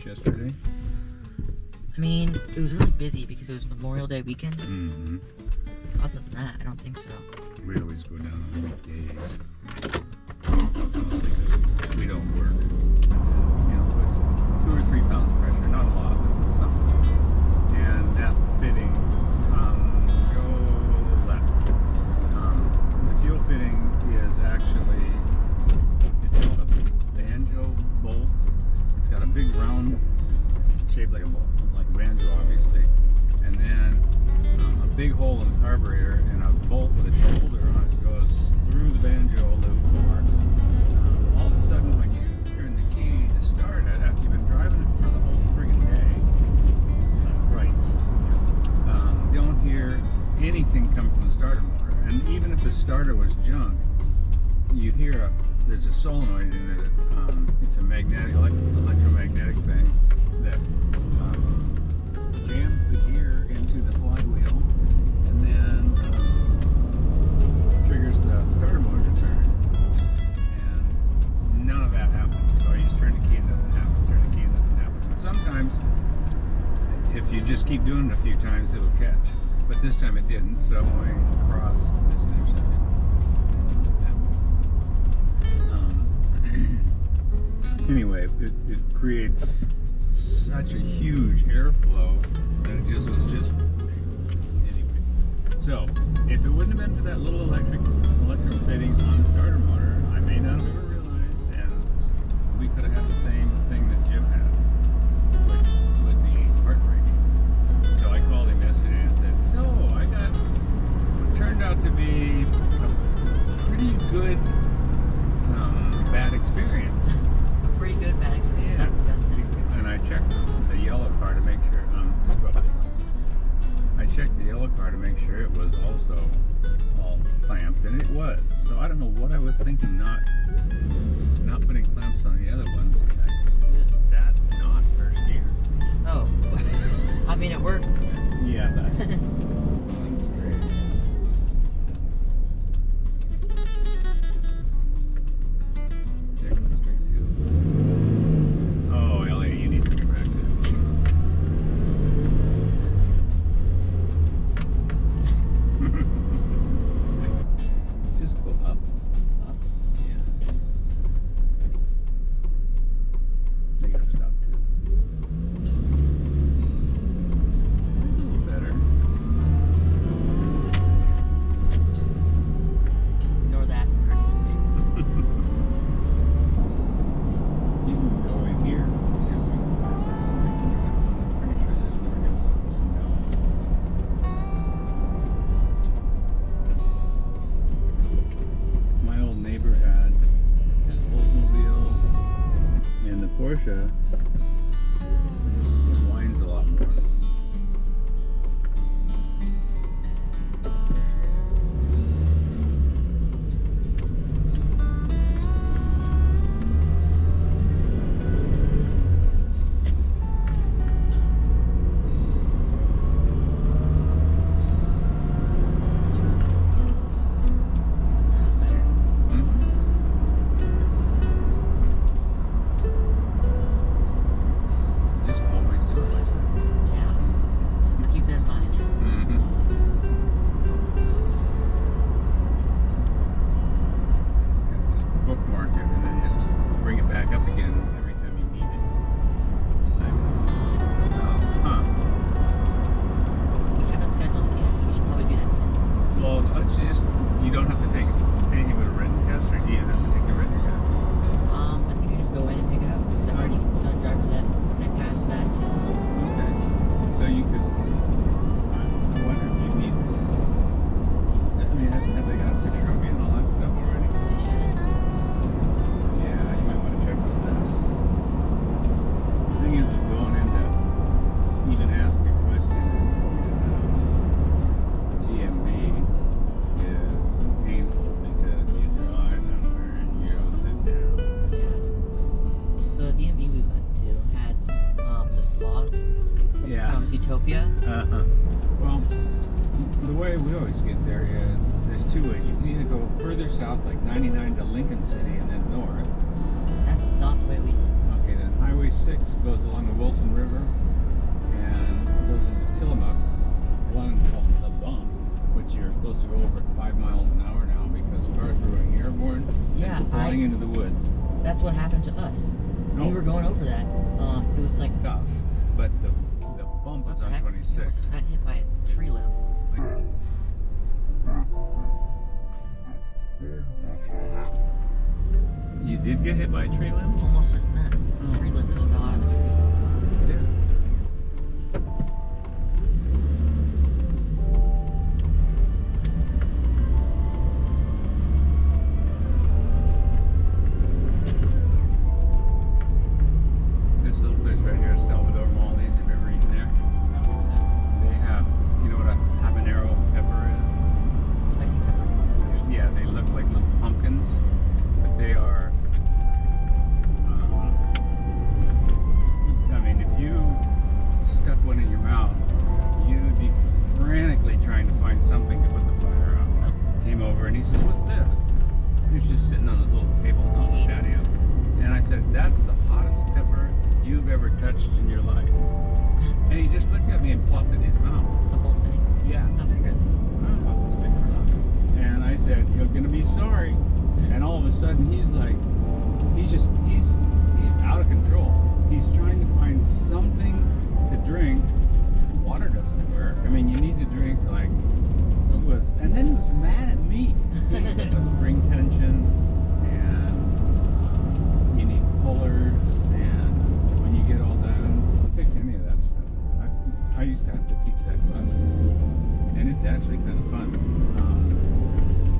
yesterday? I mean, it was really busy because it was Memorial Day weekend. Mm-hmm. Other than that, I don't think so. We always go down on weekdays. We don't work. You know, it's 2 or 3 pounds pressure, not a lot, but something. And that fitting, go left. The fuel fitting is actually, it's called a banjo bolt. It's got a big round, shaped like a bolt, like banjo obviously. And then a big hole in the carburetor and a bolt with a shoulder on it goes through the banjo loop or all of a sudden when you turn the key to start it after you've been driving it for the whole friggin' day, don't hear anything come from the starter motor. And even if the starter was junk, you hear there's a solenoid in it. It's a magnetic, electromagnetic thing that jams the gear into the flywheel and then triggers the starter motor to turn. And none of that happens. So you just turn the key and nothing happens, turn the key and nothing happens. But sometimes, if you just keep doing it a few times, it'll catch. But this time it didn't, so going across this intersection. Anyway, it creates such a huge airflow that it just was just anyway. So if it wouldn't have been for that little electro fitting on the starter motor, I may not have ever realized, and we could have had the same thing that Jim had, which would be heartbreaking. So I called him yesterday and said, so I got what turned out to be a pretty good bad experience. Pretty good bad experience. Yeah. That's the best thing. And I checked the yellow car to make sure. Just go up there. I checked the yellow car to make sure it was also all clamped, and it was. So I don't know what I was thinking, not putting clamps on the other ones. That's not first gear. Oh, I mean it worked. Yeah, that's great. There comes straight to. Oh, Elliot, you need some practice. Just go up. Up? Yeah. They gotta stop too. A little better. Ignore that. You can go in here and see if we can find something. I'm pretty sure there's more hills down. My old neighbor had an Oldsmobile, and the Porsche, it whines a lot more. That's better. Just always do it like that. Yeah. Keep that in mind. Just bookmark it and then just bring it back up again every time you need it. We haven't scheduled it yet. We should probably do that soon. Well, you don't have to take anything with a written test, or do you have to take a written test? I think I just go in and pick it up because I've already done driver's ed and I passed that test. Okay. So you could. I wonder if you need. I mean, have they got a picture of me and all that stuff already? They should. Yeah, you might want to check on that. The thing is, going into even ask a question DMV is painful because you drive number and you go sit down. Yeah. The DMV we went to had the sloth Yeah. from Zootopia. Uh-huh. Well, the way we always get there is there's 2 ways. You can either go further south, like 99 to Lincoln City, and then north. That's not the way we did. Okay, then Highway 6 goes along the Wilson River and goes into Tillamook, one called the Bump, which you're supposed to go over at 5 miles an hour now because cars were going airborne Yeah, and flying into the woods. That's what happened to us. Oh. We were going over that. It was like, Tough, but the bump what is the on heck? We 26. almost got hit by a tree limb. You did get hit by a tree limb? Almost just then. Oh. Tree limb just fell out of the tree. Yeah. This little place right here is Salvador Molly's. Have you ever eaten there? I don't think so. They have, you know what a habanero pepper is? Spicy pepper. Yeah, they look like little pumpkins, but they are. I mean, if you stuck one in your mouth, you'd be frantically trying to find something to put the fire out. Came over and he says, "What's this?" He was just sitting on a little table on the patio, and I said, "That's the hottest pepper you've ever touched in your life." And he just looked at me and plopped it in his mouth. The whole thing. Yeah. Not very good. Oh, it's big enough. And I said, "You're gonna be sorry." And all of a sudden, he's like, he's out of control. He's trying to find something to drink. Water doesn't work. I mean, you need to drink like it was. And then he was mad at me. He said a spring tension, and you need pullers, and when you get all done, you fix any of that stuff. I used to have to teach that class in school, and it's actually kind of fun.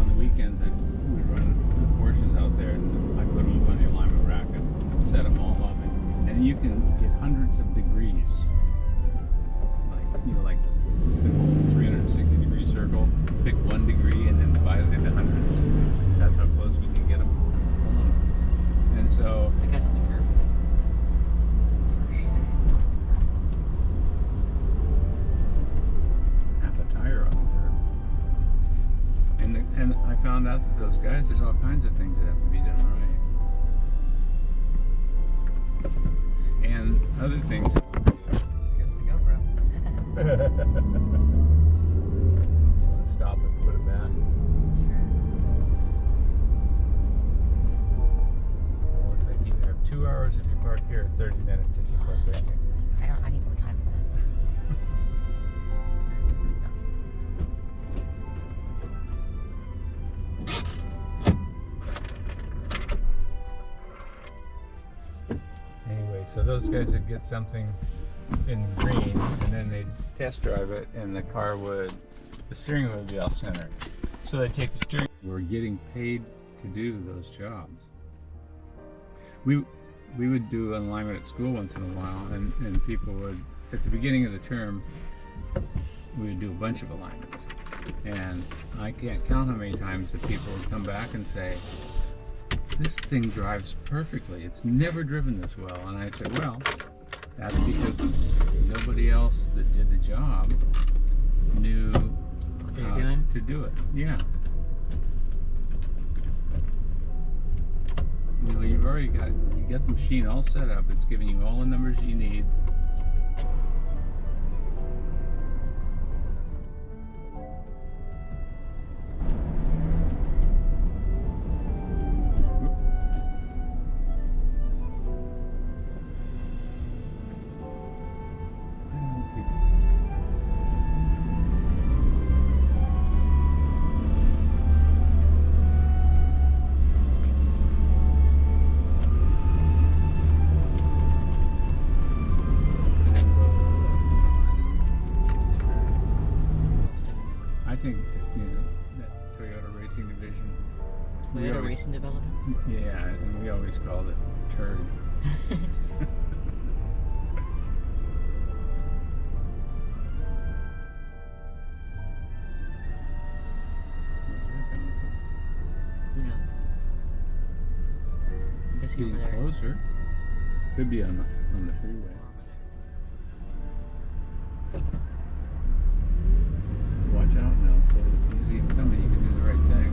On the weekends, we run the Porsches out there, and I put them up on the alignment rack and set them all up, and you can get hundreds of degrees, like simple 360-degree circle. Pick 1 degree and then divide it into hundreds. That's how close we can get them. And so. That guy's on the curb. Half a tire on the curb. And I found out that those guys, there's all kinds of things that have to be done right. And other things. Here's the GoPro. Stop it, put it back. Sure. Looks like you have 2 hours if you park here, 30 minutes if you park right here. I need more time for that. That's good enough. Anyway, so those guys would get something in green, and then they'd test drive it, and the steering wheel would be off center. So they'd take the steering. We're getting paid to do those jobs. We would do an alignment at school once in a while, and people would, at the beginning of the term, we would do a bunch of alignments. And I can't count how many times that people would come back and say, "This thing drives perfectly. It's never driven this well." And I said, "Well, that's because nobody else that did the job knew What they're doing? to do it." Yeah. You know, you've already got the machine all set up. It's giving you all the numbers you need. I think, you know, that Toyota Racing Division. Toyota Racing Development? Yeah, and we always called it turd. Who knows? I guess he's over Getting there. closer. Could be on the freeway. Or over there. Watch out now, so if you see him coming, you can do the right thing.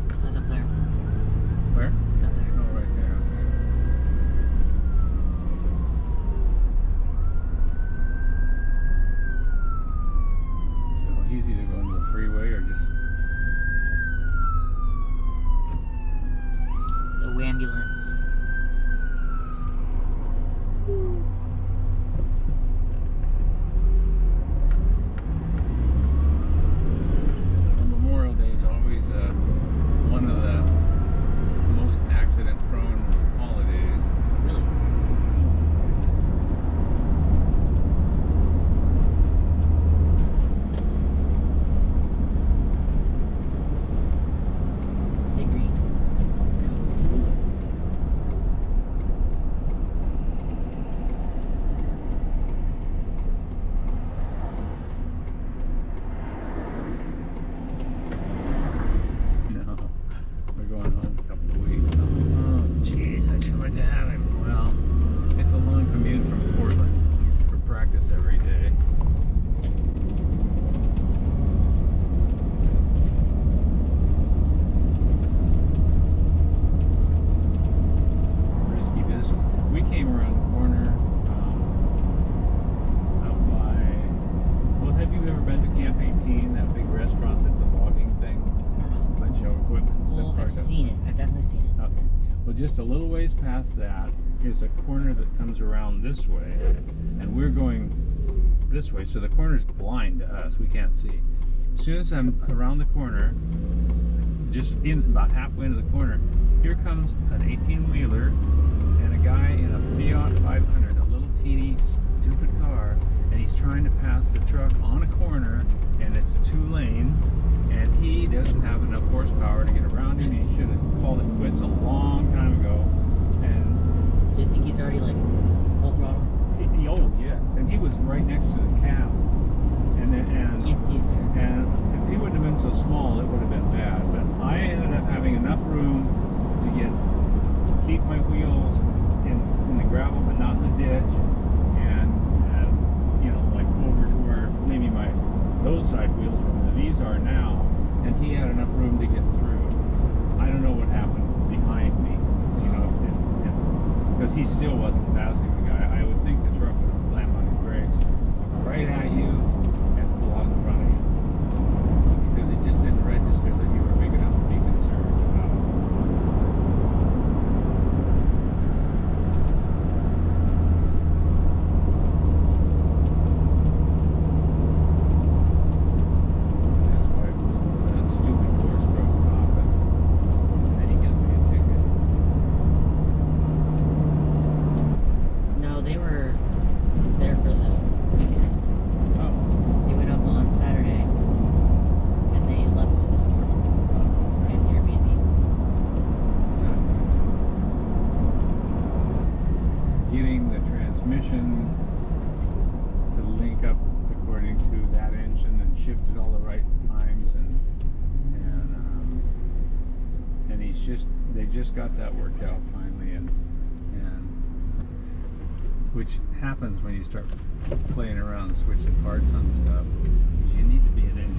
Oh, it's up there. Where? It's up there. Oh, right there. Okay. just a little ways past that is a corner that comes around this way, and we're going this way, so the corner's blind to us. We can't see. As soon as I'm around the corner, just in about halfway into the corner, here comes an 18-wheeler and a guy in a Fiat 500, a little teeny stupid car, and he's trying to pass the truck on a corner, and it's 2 lanes, and he doesn't have enough horsepower to get around him. He should have called it quits a long time ago. And Do you think he's already like full throttle? oh yes, and he was right next to the cab, and You can't see it there. and if he wouldn't have been so small, it would have been bad. But I ended up having enough room to keep my wheels in the gravel, but not in the ditch, and you know, like over to where maybe those side wheels were where these are now, and he had enough room to get through. I don't know what happened behind me, you know, because he still wasn't passing the guy. I would think the truck would have slammed on his brakes right at you and pull out in front of you, because it just didn't register that you were big enough to be concerned about. That's why that stupid force broke off, and then he gives me a ticket. No, they were there for the weekend. Oh. They went up on Saturday and they left this morning in Airbnb. Getting the transmission to link up according to that engine and shifted all the right times, and they just got that worked out finally, and which happens when you start playing around switching parts on stuff, is you need to be an engineer.